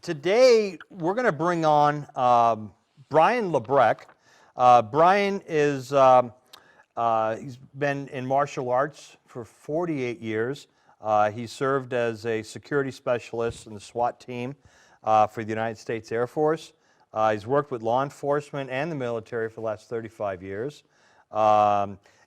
Today, we're going to bring on Brian LaBreque. Brian is, he's been in martial arts for 48 years. He served as a security specialist in the SWAT team for the United States Air Force. He's worked with law enforcement and the military for the last 35 years.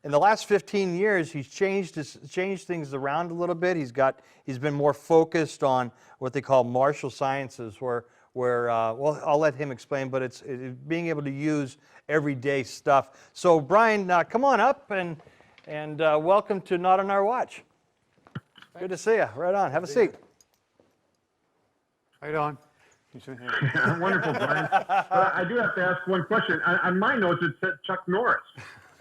In the last 15 years, he's changed things around a little bit. He's been more focused on what they call martial sciences, where well, I'll let him explain, but it's being able to use everyday stuff. So Brian, come on up and welcome to Not on Our Watch. Good to see you. Right on. Have a seat. How you doing? Wonderful, Brian. But I do have to ask one question. On my notes, it said Chuck Norris.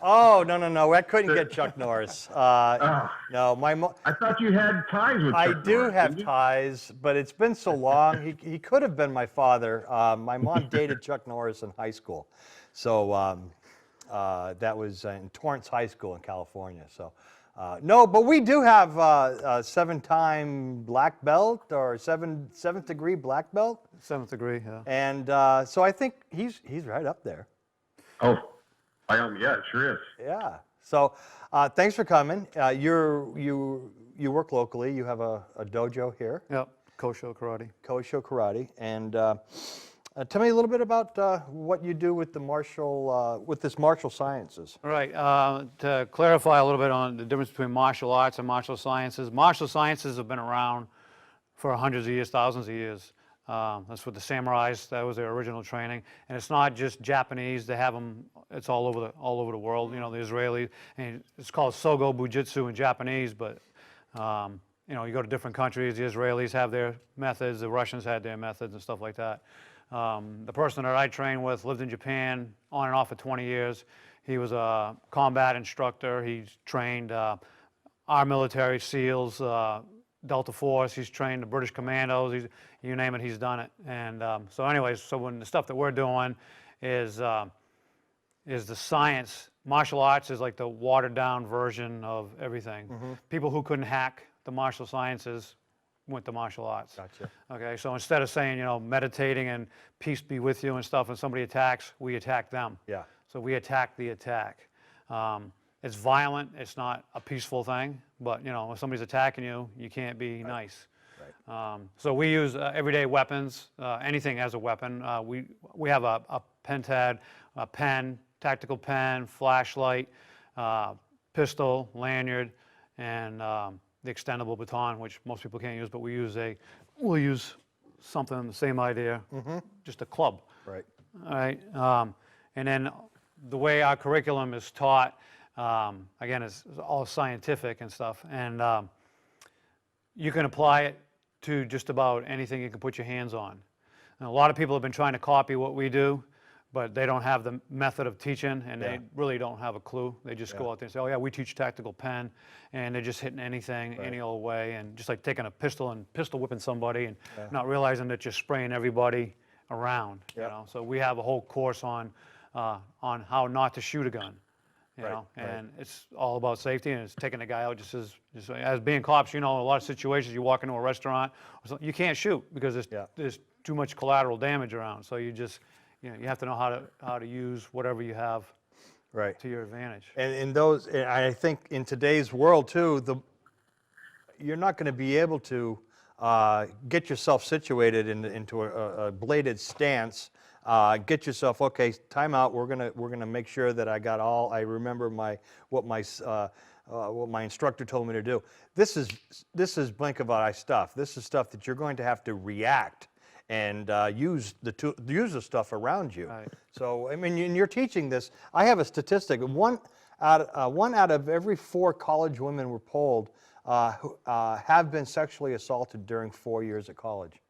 Oh, no. I couldn't get Chuck Norris. No, I thought you had ties with Chuck I Norris. do have ties, but it's been so long. He could have been my father. My mom dated Chuck Norris in high school. So that was in Torrance High School in California. So no, but we do have a 7-time black belt or seventh degree black belt. 7th degree, yeah. And so I think he's right up there. Oh, yeah, it sure is. Yeah. So thanks for coming. You work locally. You have a dojo here. Yep, Kosho Karate. Kosho Karate. And tell me a little bit about what you do with the martial sciences. All right, to clarify a little bit on the difference between martial arts and martial sciences have been around for hundreds of years, thousands of years. That's what the samurais, that was their original training. And it's not just Japanese, they have them, it's all over the world, you know, the Israelis, and it's called Sogo Bujitsu in Japanese, but, you know, you go to different countries, the Israelis have their methods, the Russians had their methods and stuff like that. The person that I trained with lived in Japan on and off for 20 years. He was a combat instructor, he's trained our military, SEALs, Delta Force, he's trained the British Commandos, you name it, he's done it. And so anyways, so when the stuff that we're doing is the science, martial arts is like the watered down version of everything. Mm-hmm. People who couldn't hack the martial sciences went to martial arts. Gotcha. Okay, so instead of saying, you know, meditating and peace be with you and stuff, when somebody attacks, we attack them. Yeah. So we attack the attack. It's violent, it's not a peaceful thing, but you know, if somebody's attacking you, you can't be nice. Right. So we use everyday weapons, anything as a weapon. We have a pentad, a pen, tactical pen, flashlight, pistol, lanyard, and the extendable baton, which most people can't use, but we'll use something, the same idea, just a club. Right. All right. And then the way our curriculum is taught, again, it's all scientific and stuff, and you can apply it to just about anything you can put your hands on. And a lot of people have been trying to copy what we do, but they don't have the method of teaching, and they really don't have a clue. They just go out there and say, oh yeah, we teach tactical pen, and they're just hitting anything, any old way, and just like taking a pistol and pistol whipping somebody and not realizing that you're spraying everybody around. You know? So we have a whole course on how not to shoot a gun. You know, and it's all about safety, and it's taking a guy out just as being cops, you know, a lot of situations you walk into a restaurant, you can't shoot because there's too much collateral damage around. So you just, you know, you have to know how to use whatever you have to your advantage. And I think in today's world too, you're not going to be able to get yourself situated into a bladed stance. Get yourself, okay, time out. We're gonna make sure that I remember what my instructor told me to do. This is blink of an eye stuff. This is stuff that you're going to have to react and use the stuff around you. Right. So I mean, you're teaching this. I have a statistic. One out of every 4 college women were polled have been sexually assaulted during 4 years at college.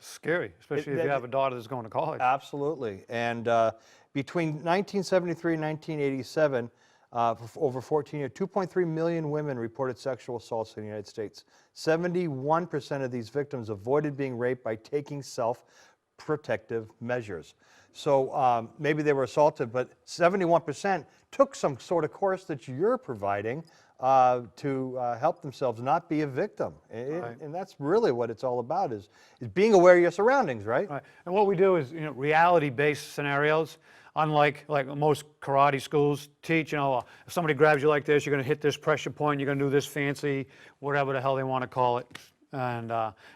Scary, especially if you have a daughter that's going to college. Absolutely. And between 1973 and 1987, for over 14 years, 2.3 million women reported sexual assaults in the United States. 71% of these victims avoided being raped by taking self-protective measures. So maybe they were assaulted, but 71% took some sort of course that you're providing to help themselves not be a victim. And that's really what it's all about, is being aware of your surroundings, right? Right. And what we do is, reality-based scenarios. Unlike most karate schools teach, if somebody grabs you like this, you're going to hit this pressure point, you're going to do this fancy, whatever the hell they want to call it. And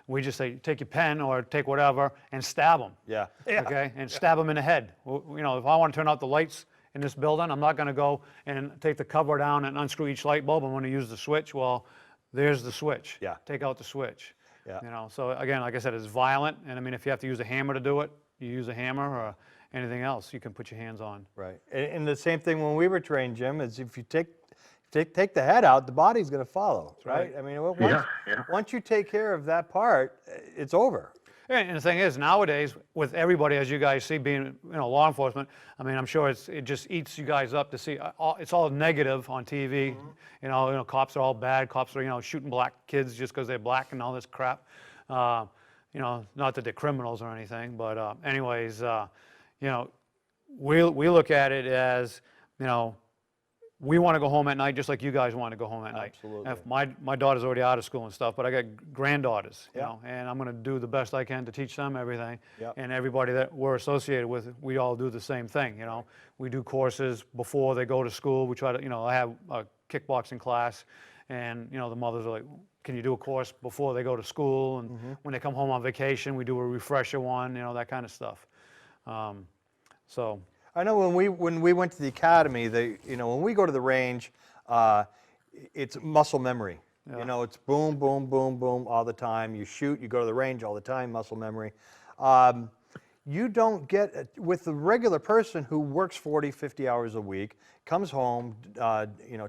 we just say, take your pen or take whatever and stab them. Yeah. Okay? And stab them in the head. If I want to turn out the lights in this building, I'm not going to go and take the cover down and unscrew each light bulb. I'm going to use the switch. Well, there's the switch. Yeah. Take out the switch. Yeah. So again, like I said, it's violent. And I mean, if you have to use a hammer to do it, you use a hammer, or anything else you can put your hands on. Right. And the same thing when we were trained, Jim, is if you take the head out, the body's going to follow, right? I mean, once you take care of that part, it's over. And the thing is, nowadays, with everybody, as you guys see, being law enforcement, I mean, I'm sure it just eats you guys up to see. It's all negative on TV. Cops are all bad. Cops are shooting black kids just because they're black and all this crap. Not that they're criminals or anything, but anyways, we look at it as we want to go home at night just like you guys want to go home at night. Absolutely. If my daughter's already out of school and stuff, but I got granddaughters, Yeah. and I'm going to do the best I can to teach them everything. Yep. And everybody that we're associated with, we all do the same thing. We do courses before they go to school. We try to, I have a kickboxing class, and the mothers are like, can you do a course before they go to school? And when they come home on vacation, we do a refresher one, that kind of stuff. So. I know when we went to the academy, when we go to the range, it's muscle memory. Yeah. It's boom, boom, boom, boom all the time. You shoot, you go to the range all the time, muscle memory. You don't get, with the regular person who works 40, 50 hours a week, comes home,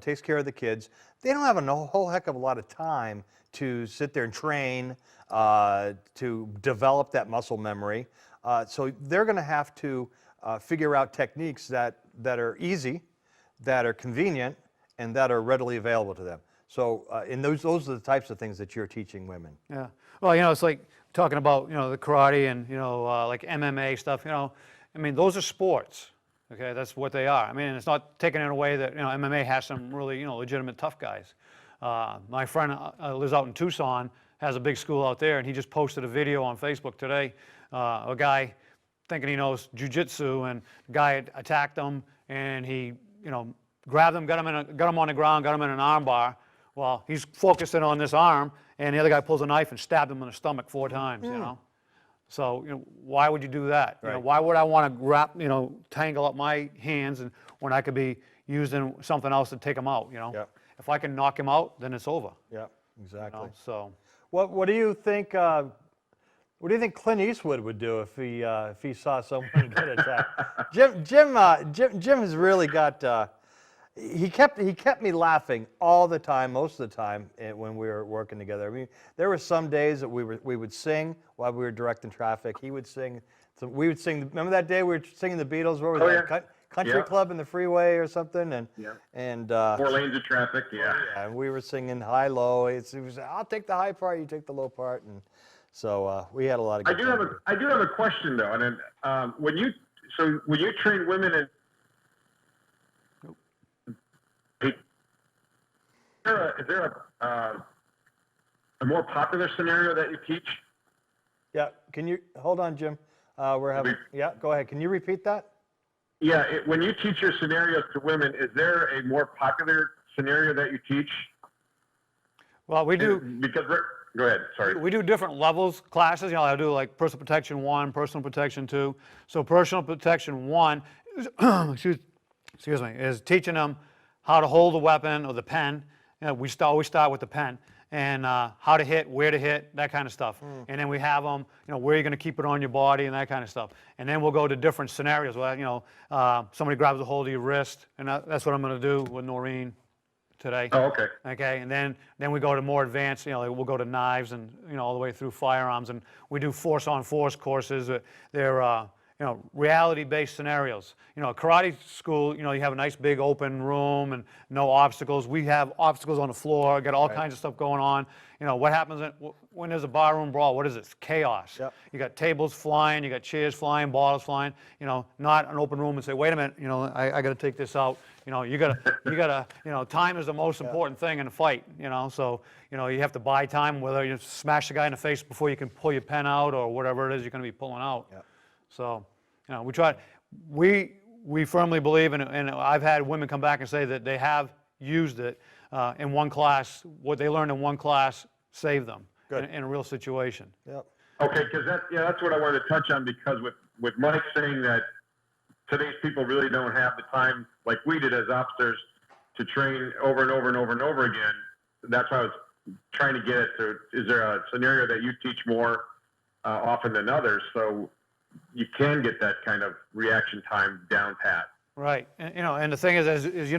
takes care of the kids, they don't have a whole heck of a lot of time to sit there and train, to develop that muscle memory. So they're going to have to figure out techniques that are easy, that are convenient, and that are readily available to them. So and those are the types of things that you're teaching women. Yeah. Well, it's like talking about, the karate and, like MMA stuff, I mean, those are sports. Okay, that's what they are. I mean, it's not taking it away that, MMA has some really, legitimate tough guys. My friend lives out in Tucson, has a big school out there, and he just posted a video on Facebook today. A guy thinking he knows jiu-jitsu, and the guy attacked him, and he, grabbed him, got him on the ground, got him in an arm bar. Well, he's focusing on this arm, and the other guy pulls a knife and stabbed him in the stomach 4 times, So, why would you do that? Right. Why would I want to wrap, tangle up my hands and when I could be using something else to take him out, Yep. If I can knock him out, then it's over. Yeah, exactly. So. What do you think? What do you think Clint Eastwood would do if he saw someone get attacked? Jim has really got. He kept me laughing all the time, most of the time when we were working together. I mean, there were some days that we would sing while we were directing traffic. He would sing. So we would sing. Remember that day we were singing the Beatles? What was that? Country Club in the freeway or something? And 4 lanes of traffic. Yeah. And we were singing high, low. It was, I'll take the high part, you take the low part, and so we had a lot of good time. I do have a question though, and then when you train women in, is there a more popular scenario that you teach? Yeah, can you hold on, Jim? We're having. Yeah, go ahead. Can you repeat that? Yeah, when you teach your scenarios to women, is there a more popular scenario that you teach? Well, we do. Go ahead, sorry. We do different levels, classes. I do like personal protection 1, personal protection 2. So personal protection 1, excuse me, is teaching them how to hold the weapon or the pen. We always start with the pen. And how to hit, where to hit, that kind of stuff. And then we have them, where you're going to keep it on your body and that kind of stuff. And then we'll go to different scenarios where, somebody grabs a hold of your wrist, and that's what I'm going to do with Noreen today. Oh, okay. Okay, and then we go to more advanced, like we'll go to knives and, all the way through firearms. And we do force-on-force courses. They're, reality-based scenarios. A karate school, you have a nice big open room and no obstacles. We have obstacles on the floor, got all kinds of stuff going on. What happens when there's a barroom brawl? What is it? It's chaos. Yep. You got tables flying, you got chairs flying, bottles flying. Not an open room and say, wait a minute, I got to take this out. You gotta, time is the most important thing in a fight. So you have to buy time, whether you smash the guy in the face before you can pull your pen out or whatever it is you're going to be pulling out. Yep. So, we firmly believe, and I've had women come back and say that they have used it in one class. What they learned in one class saved them in a real situation. Yep. Okay, because that's what I wanted to touch on, because with Mike saying that today's people really don't have the time like we did as officers to train over and over and over and over again. That's why I was trying to get at is there a scenario that you teach more often than others, so you can get that kind of reaction time down pat? Right, and the thing is, as you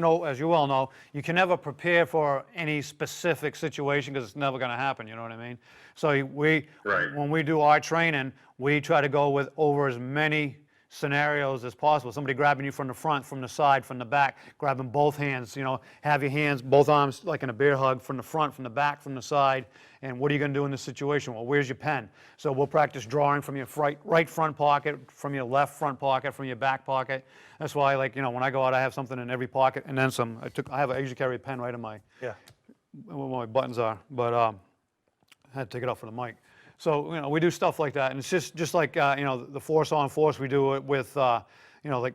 well know, you can never prepare for any specific situation because it's never going to happen. You know what I mean? So when we do our training, we try to go over as many scenarios as possible. Somebody grabbing you from the front, from the side, from the back, grabbing both hands, have your hands, both arms like in a bear hug, from the front, from the back, from the side. And what are you going to do in this situation? Well, where's your pen? So we'll practice drawing from your right front pocket, from your left front pocket, from your back pocket. That's why, when I go out, I have something in every pocket and then some. I usually carry a pen right in where my buttons are, but I had to take it off for the mic. So, we do stuff like that, and it's just like, the force on force, we do it with, like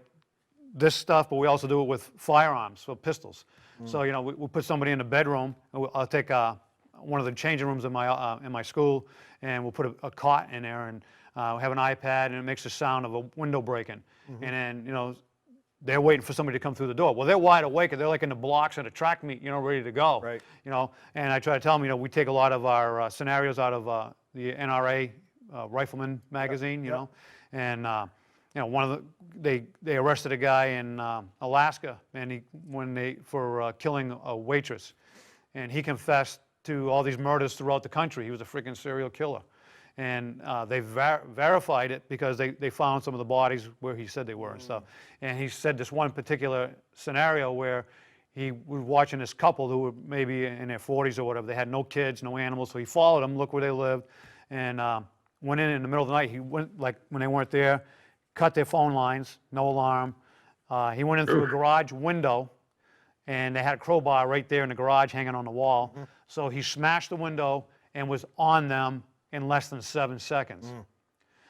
this stuff, but we also do it with firearms, so pistols. So, we put somebody in the bedroom. I'll take one of the changing rooms in my school, and we'll put a cot in there, and we have an iPad, and it makes the sound of a window breaking. And then, they're waiting for somebody to come through the door. Well, they're wide awake, and they're like in the blocks at a track meet, ready to go. Right. And I try to tell them, we take a lot of our scenarios out of the NRA Rifleman magazine, and they arrested a guy in Alaska, and for killing a waitress, and he confessed to all these murders throughout the country. He was a freaking serial killer, and they verified it because they found some of the bodies where he said they were and stuff. And he said this one particular scenario where he was watching this couple who were maybe in their 40s or whatever. They had no kids, no animals, so he followed them, looked where they lived, and went in the middle of the night. He went, when they weren't there, cut their phone lines, no alarm. He went in through a garage window, and they had a crowbar right there in the garage hanging on the wall. So he smashed the window and was on them in less than 7 seconds.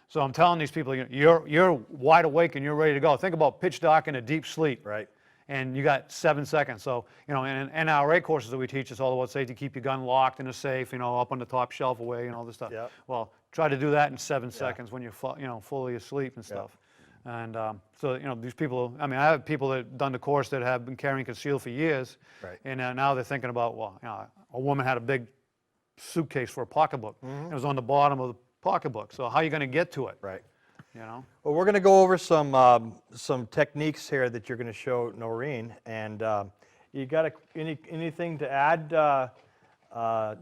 So I'm telling these people, you're wide awake and you're ready to go. Think about pitch dark and a deep sleep. Right. And you got 7 seconds. So, in NRA courses that we teach, it's all about safety. Keep your gun locked in a safe, up on the top shelf away and all this stuff. Yep. Well, try to do that in 7 seconds when you're, fully asleep and stuff. And so, these people, I have people that have done the course that have been carrying concealed for years. Right. And now they're thinking about, a woman had a big suitcase for a pocketbook. It was on the bottom of the pocketbook. So how are you going to get to it? Right. Well, we're going to go over some techniques here that you're going to show Noreen, and you got anything to add,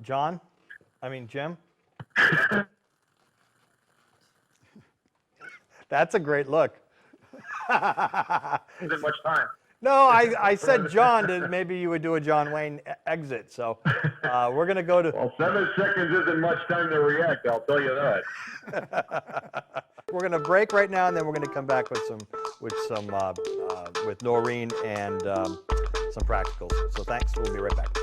John? Jim? That's a great look. Isn't much time. No, I said John, maybe you would do a John Wayne exit. So we're going to go to... Well, 7 seconds isn't much time to react, I'll tell you that. We're going to break right now, and then we're going to come back with Noreen and some practicals. So thanks. We'll be right back.